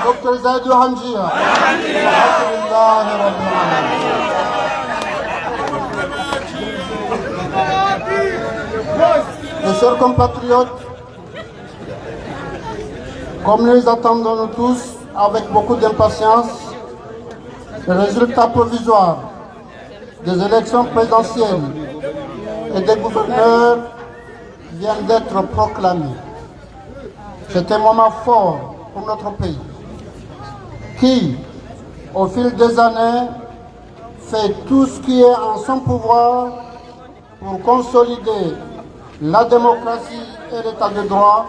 دكتور زايد وحمجية الحمد لله رب العالمين. Mes chers compatriotes, comme nous les attendons nous tous avec beaucoup d'impatience, le résultat provisoire des élections présidentielles et des gouverneurs vient d'être proclamé. C'est un moment fort pour notre pays qui, au fil des années, fait tout ce qui est en son pouvoir pour consolider la démocratie et l'état de droit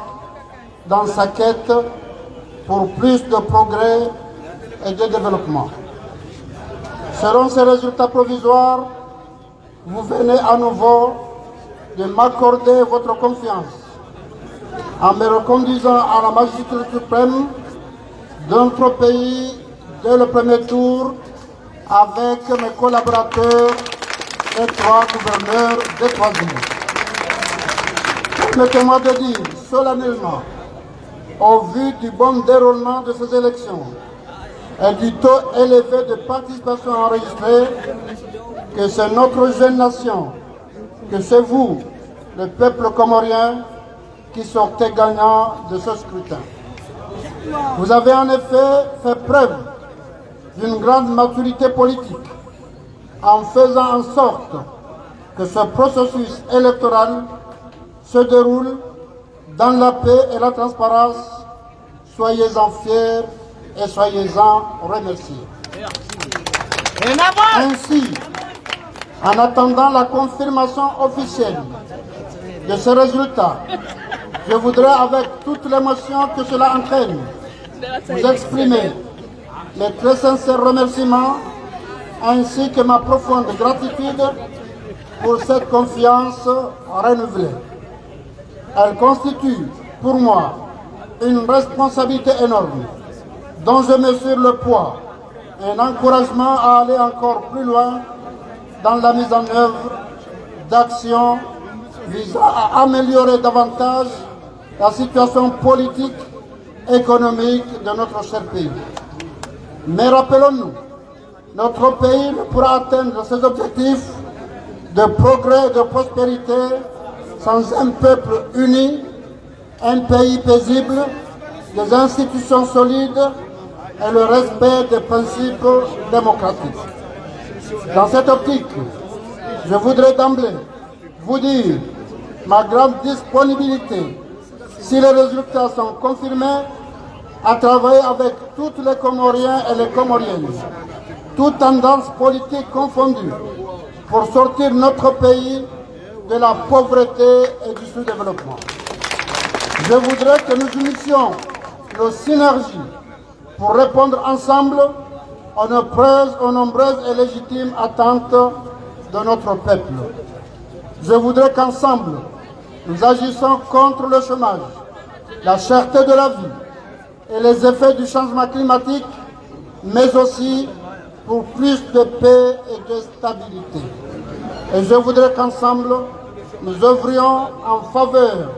dans sa quête pour plus de progrès et de développement. Selon ces résultats provisoires, vous venez à nouveau de m'accorder votre confiance en me reconduisant à la magistrature suprême de notre pays dès le premier tour avec mes collaborateurs, les 3 gouverneurs des 3 îles. Permettez-moi de dire solennellement, au vu du bon déroulement de ces élections et du taux élevé de participation enregistrée, que c'est notre jeune nation, que c'est vous, le peuple comorien, qui sortez gagnant de ce scrutin. Vous avez en effet fait preuve d'une grande maturité politique en faisant en sorte que ce processus électoral se déroule dans la paix et la transparence. Soyez-en fiers et soyez-en remerciés. Ainsi, en attendant la confirmation officielle de ces résultats, je voudrais, avec toute l'émotion que cela entraîne, vous exprimer mes très sincères remerciements ainsi que ma profonde gratitude pour cette confiance renouvelée. Elle constitue pour moi une responsabilité énorme dont je mesure le poids et un encouragement à aller encore plus loin dans la mise en œuvre d'actions visant à améliorer davantage la situation politique, économique de notre cher pays. Mais rappelons-nous, notre pays ne pourra atteindre ses objectifs de progrès et de prospérité sans un peuple uni, un pays paisible, des institutions solides et le respect des principes démocratiques. Dans cette optique, je voudrais d'emblée vous dire ma grande disponibilité, si les résultats sont confirmés, à travailler avec tous les Comoriens et les Comoriennes, toutes tendances politiques confondues, pour sortir notre pays de la pauvreté et du sous-développement. Je voudrais que nous unissions nos synergies pour répondre ensemble aux nombreuses et légitimes attentes de notre peuple. Je voudrais qu'ensemble, nous agissions contre le chômage, la cherté de la vie et les effets du changement climatique, mais aussi pour plus de paix et de stabilité. Et je voudrais qu'ensemble, nous œuvrions en faveur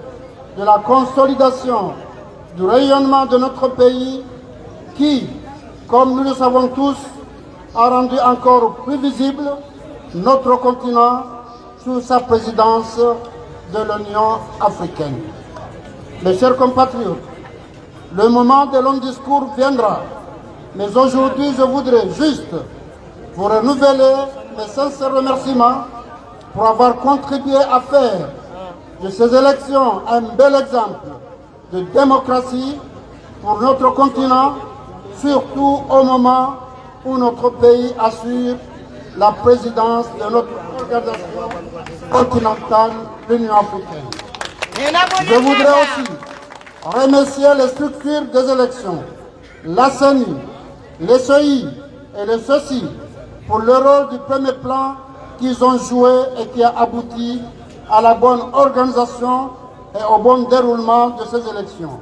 de la consolidation du rayonnement de notre pays qui, comme nous le savons tous, a rendu encore plus visible notre continent sous sa présidence de l'Union africaine. Mes chers compatriotes, le moment des longs discours viendra, mais aujourd'hui je voudrais juste vous renouveler mes sincères remerciements pour avoir contribué à faire de ces élections un bel exemple de démocratie pour notre continent, surtout au moment où notre pays assure la présidence de notre organisation continentale, l'Union africaine. Je voudrais aussi remercier les structures des élections, la CENI, les CEI et les CECI pour le rôle du premier plan qu'ils ont joué et qui a abouti à la bonne organisation et au bon déroulement de ces élections.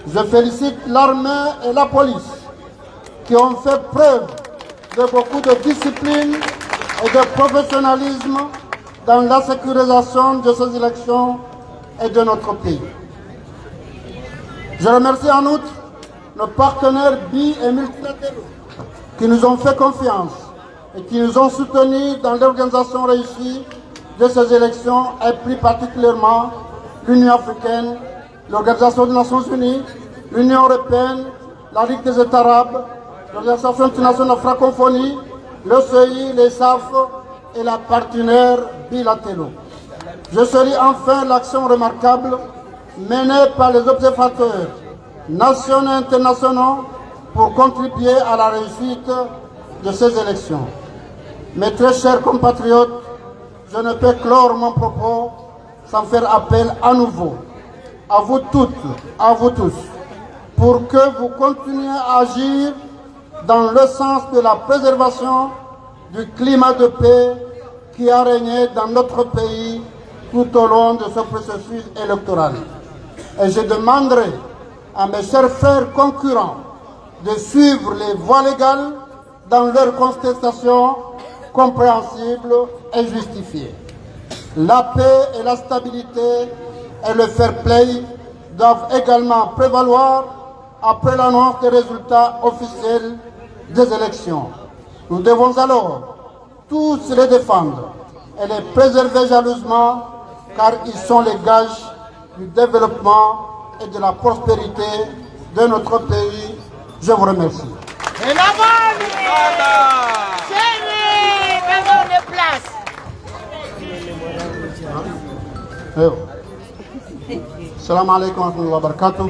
Je félicite l'armée et la police qui ont fait preuve de beaucoup de discipline et de professionnalisme dans la sécurisation de ces élections et de notre pays. Je remercie en outre nos partenaires bi- et multilatéraux qui nous ont fait confiance et qui nous ont soutenus dans l'organisation réussie de ces élections, et plus particulièrement l'Union africaine, l'Organisation des Nations Unies, l'Union européenne, la Ligue des États arabes, l'Organisation internationale de francophonie, l'OCI, les SAF et la partenaire bilatéraux. Je salue enfin l'action remarquable menée par les observateurs nationaux et internationaux pour contribuer à la réussite de ces élections. Mes très chers compatriotes, je ne peux clore mon propos sans faire appel à nouveau à vous toutes, à vous tous, pour que vous continuiez à agir dans le sens de la préservation du climat de paix qui a régné dans notre pays tout au long de ce processus électoral. Et je demanderai à mes chers frères concurrents de suivre les voies légales dans leurs contestations compréhensibles et justifiées. La paix et la stabilité et le fair play doivent également prévaloir après l'annonce des résultats officiels des élections. Nous devons alors tous les défendre et les préserver jalousement car ils sont les gages du développement et de la prospérité de notre pays. Je vous remercie. Assalamu alaikum wa rahmatullahi wa barakatuh.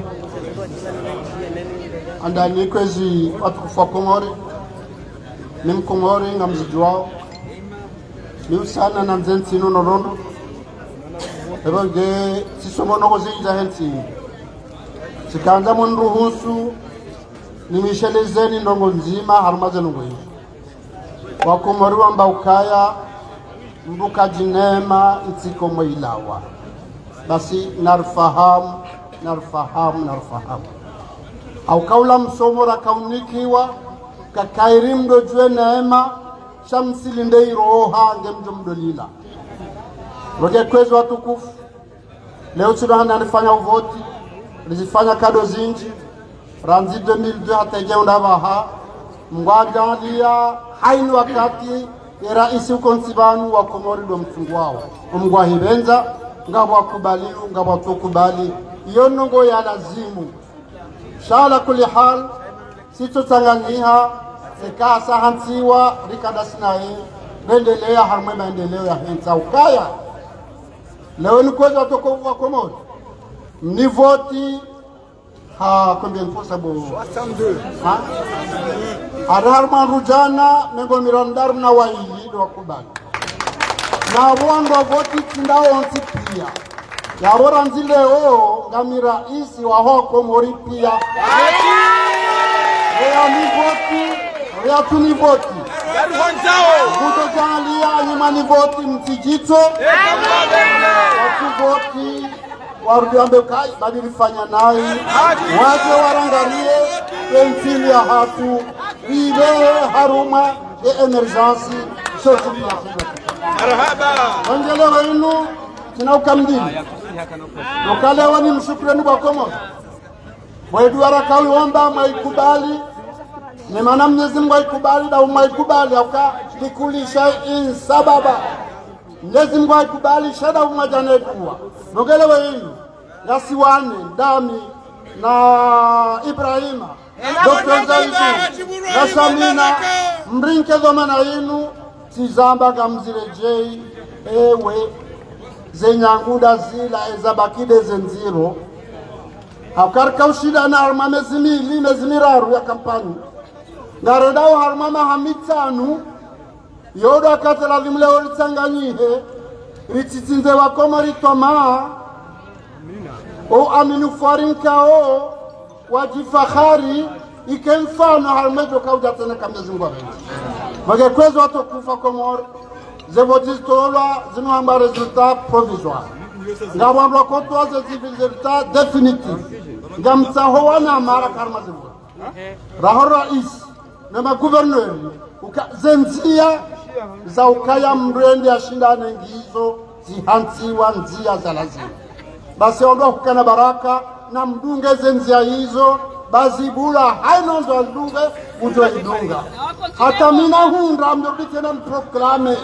Andani kwezi watu kufa Komori. Nim Komori ngamzijuao. Ni usana na mzenzi ino rondo. Ebonge sisomono kuzinja hensi. Sikanza mwenruhusu nimishelezeni ndongo nzima harumaze nungo hivi. Wakomori wamba ukaya mbuka jinema itsiko mwilawa. Basi narfahamu. Au kaula msomora kaunikiwa kakairimdo jwe neema shamsilinde iroha ngemjo mdolila. Roge kwezo watukufu. Leo tunahana nifanya uvoti. Nizifanya kado zinji. Ranzi 2002 hatege undabaha. Mwagandia haini wakati ya raisi ukonsibanu wa Komori do mtungwao. Mwahibenza ngabo wakubaliu, ngabo tukubali. Yonongo ya lazimu. Shala kuli hal, sito tangangiha, sekasa hansiwa, rikadasinae, rendelea harme maendeleo ya hensa ukaya. Leo ni kweza watoko wa Komori. Ni voti, combien de fois ça beau? 62. Harman rujana, mengo mirandar na waili do wakubali. Na wango voti tindao onsi pia. Ya wora nzileo ngamira isi wa ho Komori pia. Rea ni voti, rea tu ni voti. Kuto jangalia nyuma ni voti mtijito. Watu voti, warudiambe kai, badilifanya nai. Waje warangarie, pensili ya hatu. Ibe haruma, emergency, sotu pia. Angelewa inu, sinaukamdini. Nukalewa ni mshukrani wa Komori. Mweduara kawi wamba maikubali. Ni mana Mwenyezi Mungu aikubali na umaikubali. Yauka likulisha insababa. Mwenyezi Mungu aikubali shada umajane kuwa. Nukalewa inu. Ngasiwane, Dami, na Ibrahima. Dr. Zaidi, na Samina. Mrinke dhomana inu. Tizamba gamzirejei. Ewe. Zenyanguda zila ezabakide zenziro. Hakarka ushida na harma mezimiraru ya kampani. Ngaredao harma mahamitanu. Yodo akatela vimle oritsanganyihe. Rititinze wa Komori toma. O aminu farinkao. Wajifahari. Ike mfano harmejo kauja tena kamezi mgwa venzi. Magekwezo watu kufa Komori. Zevotistolwa zinuamba resultat provisoire. Ngabambla kotwa resultat définitif. Ngamtsaho wana mara karma zimu. Rahor rais na gouverneur zenzia za ukaya mrende ashindane ngizo zihantsiwa nzia za lazima. Basi ondoa kukana baraka na mdunge zenzia hizo bazibula haino ndo lunga ujo idunga hata mina hunda mjordi tena mproklame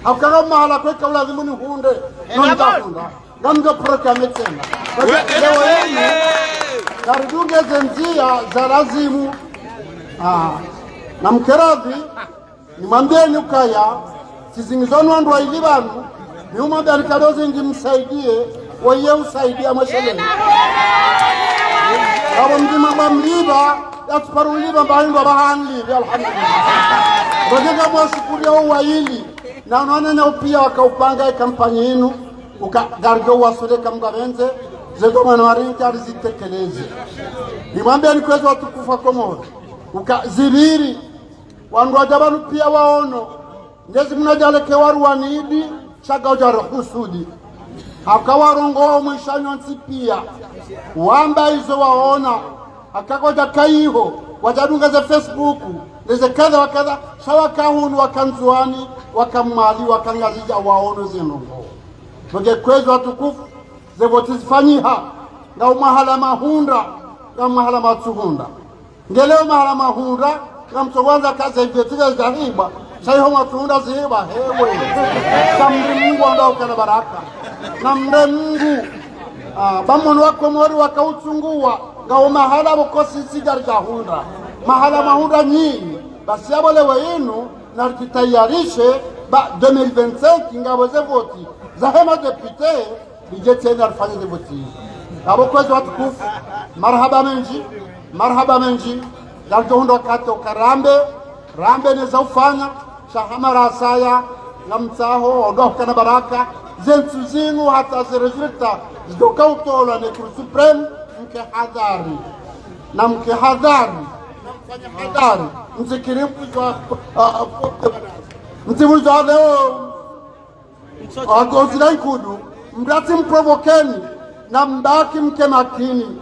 hakaka mahala kwa kaula zimuni hunde nonda hunda ngamjo proklame tena karidunge zenzia za lazimu na mkeradhi nimwambieni ukaya sizingizonu andu waili banu niumwambi alikadozi ngimsaidie weye usaidia masheleni abo mdima bamliba yatuparuliba mbahindo abahanlibi alhamdulillah rogega mwashukuria uwaili na unaona upia wakaupanga kampani inu ukagargo wasuleka mgabenze zedo manwarinka rizitekeleze nimwambia nikwezi watukufa Komoro ukazibiri wandu wajabanu pia waono ngezi mnajaleke waruwanidi shaka ujaro husudi hakawarongo mwishanyo nsipia wamba hizo waona hakakoja kaiho wajadunga za Facebook leze kadha wakadha shawakahunu wakanzuani wakamali wakangazija waono zinongo wage kwezo watukufu zevotizifanyiha nga umahala mahunda nga umahala matsuhunda ngeleo mahala mahunda nga mtogwanza kaza hivyetika zahiba shaiho matsuhunda zihiba hewe samri Mungu anda ukana baraka na mre Mungu bamono wa Komori wakauchungua nga umahala bukosi sigari jahunda mahala mahunda nyingi basi yabolewe inu na kitayarishe ba 2025 ngaboze voti zahema depute ije tena alifanya voti abo kwezi watukufu marhaba menji daljondo kato karambe rambe ne zaufanya shahamara saya ngamtsaho odoka baraka zentu zinu hata ziresulta zidoka utola ne kuru supreme mke hadari namfanya hadari mzikirim kujwa mtibuja leo agozila ikudu mbrati mprovokeni na mbaki mke makini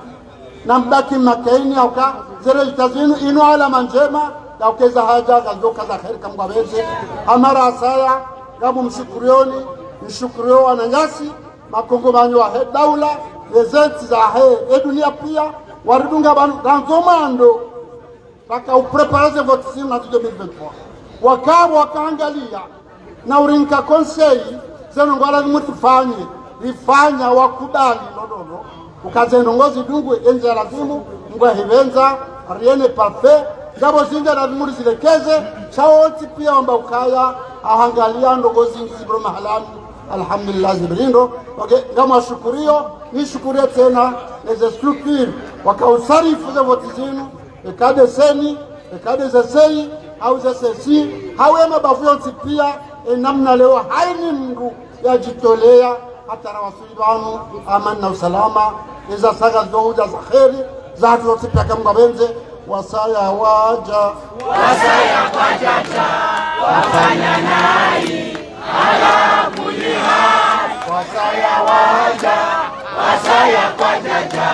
na mbaki makini auka zere itazinu inu ala manjema na ukeza haja gazoka za khairi kamgwabeze amara asaya gabu mshukurioni mshukurio ananyasi makongomanyo wa daula lezenti za he dunia pia waridunga banu ganzomando paka upreparaze vote na 2023 wakabo wakaangalia na urinka konsei zeno ngwala mutufanye rifanya wakubali nodono ukazendo ngozi dungwe enza lazimu ngwa hivenza ariene parfait ngabo zinga na muri zilekeze chaoti pia amba ukaya ahangalia ndogozi ngibro mahalani alhamdulillah zibrindo ngama shukurio ni shukuria tena eze structure wakausarifu za vote zinu ekade seni ekade zesei au zesesi hawe mabavionsi pia namna leo haini mngu yajitolea hata rawasuli banu amani na usalama iza saga zohuja za kheri za hatu zote pia kama benze wasaya waja kwa jaja wafanya nai ala kuliha wasaya waja kwa jaja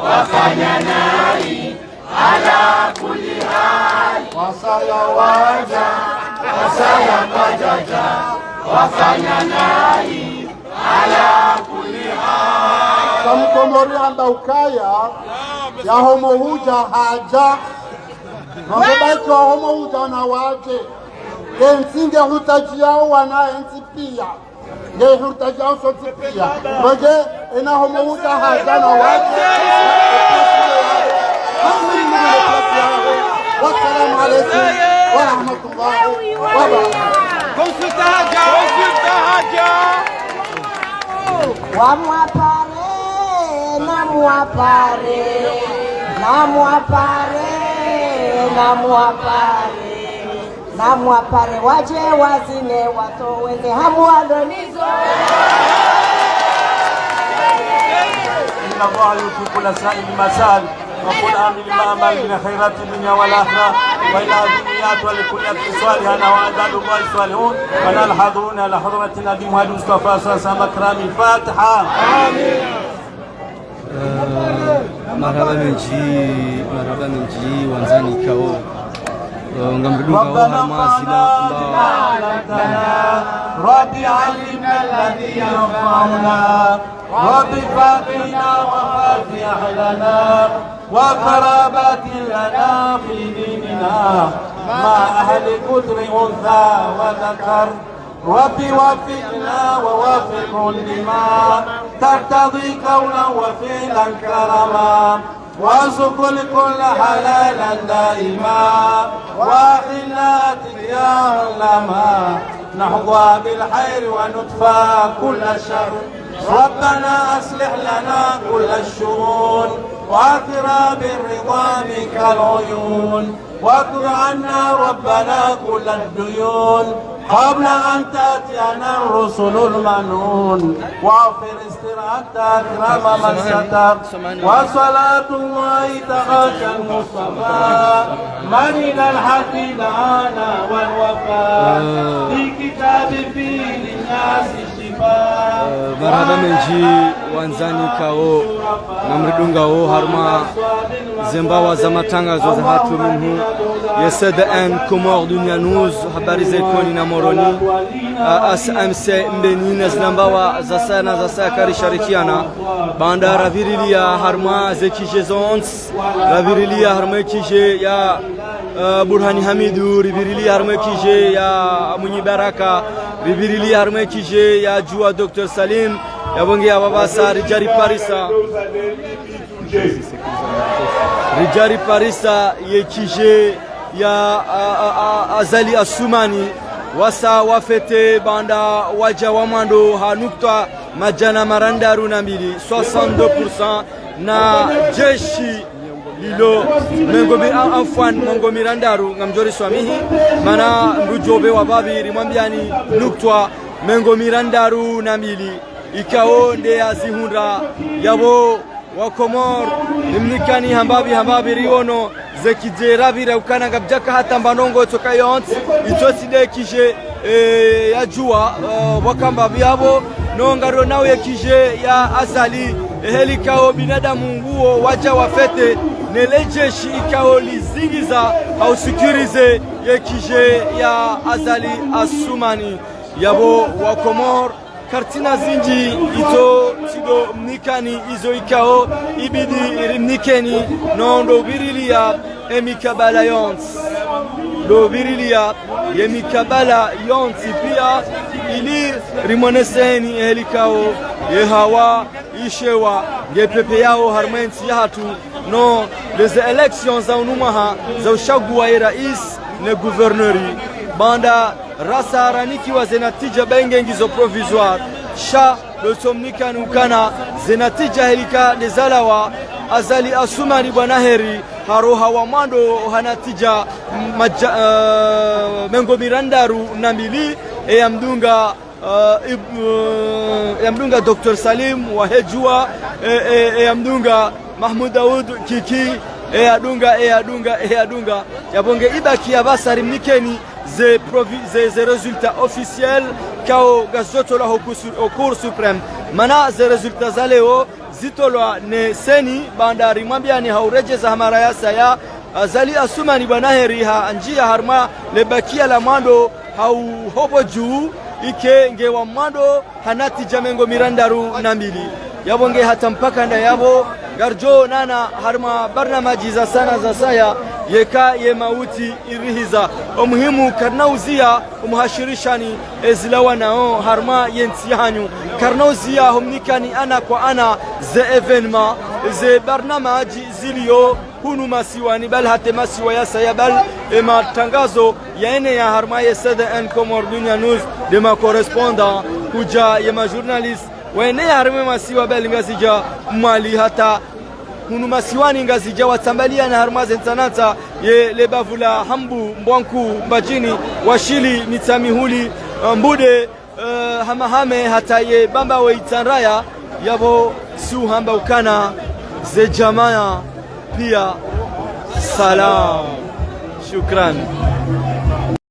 wafanya nai ala kuliha wasaya waja kwa jaja wafanya nai ala kuliha Kamkomori anda ukaya ya homo huja haja Mambaiki wa homo huja na waje Gensinge hutaji yao wana enzi pia Nge hutaji yao soti pia Wage ena homo huja haja na waje Wassalamu alaikum wa rahmatullahi wa barakatuh. Consulta haja Namwapare waje wazine watoweze hamuadonizo Inna Allah yuhibbu al-sa'il masal وقل آمن ما أمل من خيرات الدنيا والآخرة وإلى الدنيات ولكل اتصال أنا وعداد الله الصالحون ونلحظون على حضرة النبي محمد مصطفى صلى الله عليه وسلم أكرام الفاتحة آمين. مرحبا من جي وانزاني كاو ربنا ربي علمنا الذي ينفعنا ربي فاتنا وفاتح لنا وقرابات لنا في ديننا مع أهل كثر أنثى وذكر. ربي وفقنا ووفقهم لما ترتضي قولا وفعلا كرما، وارزق الكل حلالا دائما، واخلنا اتقياء لما نحظى بالخير ونطفى كل شر. ربنا اصلح لنا كل الشؤون، واثرا بالرضا منك العيون، واقض عنا ربنا كل الديون قبل أن تأتينا الرسل المنون. واغفر استراحة أكرم من ستر، وصلاة الله تغشى المصطفى من الحق دعانا والوفاء في كتاب فيه للناس الشفاء. مرحبا منجي wanzani kao na mridungao harma zembawa za matangazo za hatu minhu yesada Comores Dunia News habari za ikoni na moroni SMC mbeni na zlambawa za sana za sakari sharikiana banda ravirilia harma zekije zons ravirilia harma kije ya Burhani Hamidu, rivirilia harma kije ya Munyi Baraka, rivirilia harma kije ya Jua Dr. Salim yabongea babasa Rijari Parisa yekije ya Azali Asumani wasa wafete banda waja wamando hanukta majana marandaru na mbili 62% na jeshi lilo mengomi afwan mongomi randaru ngamjori swamihi mana ndujobe wababiri mwambiani nuktwa mengomi randaru na mbili ikao nde azihunda yabo wa Komor nimnikani hambabi riono zekije bira ukana gabjaka hata mbanongo toka yont itoside kije ya jua wakamba byabo nongaro nawe yakije ya Azali helikao binadamu nguo waja wafete nelejeshi ikao lizingiza au sikirize yakije ya Azali Asumani yabo wa Komor kartina zinji ito tigo mnikani izo ikao ibidi rimnikeni nondo birilia emikabala yons do birilia yemikabala yons pia ili rimoneseni helikao yehawa ishewa gepepe yao harmensi yatu no les élections za unumaha za ushagua ya rais ne gouverneuri banda rasa raniki wa zenatija bengengizo provisoire sha losomnika nukana zenatija helika nezalawa Azali Asumani Banaheri haroha wa mando hanatija mengo mirandaru nambili yamdunga Dr. Salim wa Hejua yamdunga Mahmoud Daoud Kiki adunga yabonge ibaki yabasari mnikeni ze résultats officiels kao gazotola au cour suprême mana ze résultats zaleo zitolwa ne seni bandari mwambiani haurejeza hamara yasa ya Azali Asumani Banaheri ha anjia harma lebakia la mando hau hobo juu ike ngewa mando hanati jamengo mirandaru na mbili yabonge hata mpaka nda yabo garjo nana harma barnamaji za sana za saya yeka ye mauti irihiza umuhimu karnauzia umuhashirishani ezilawa nao harma yentihanyu karnauzia humnikani ana kwa ana ze evenema ze barnamaji zilio hunu masiwani bal hate masiwa ya sayabal ema tangazo ya ene ya harma yesada Comores Dunia News de ma correspondant kuja ya ma journaliste wene ya harma masiwa bal ngazija mali hata hunu masiwani ngazija watambalia na harma zentanata ye lebavula hambu mbwanku mbajini washili mitamihuli mbude hamahame hata ye bamba wa itanraya yabo su hamba ukana ze jamaa pia salam shukran.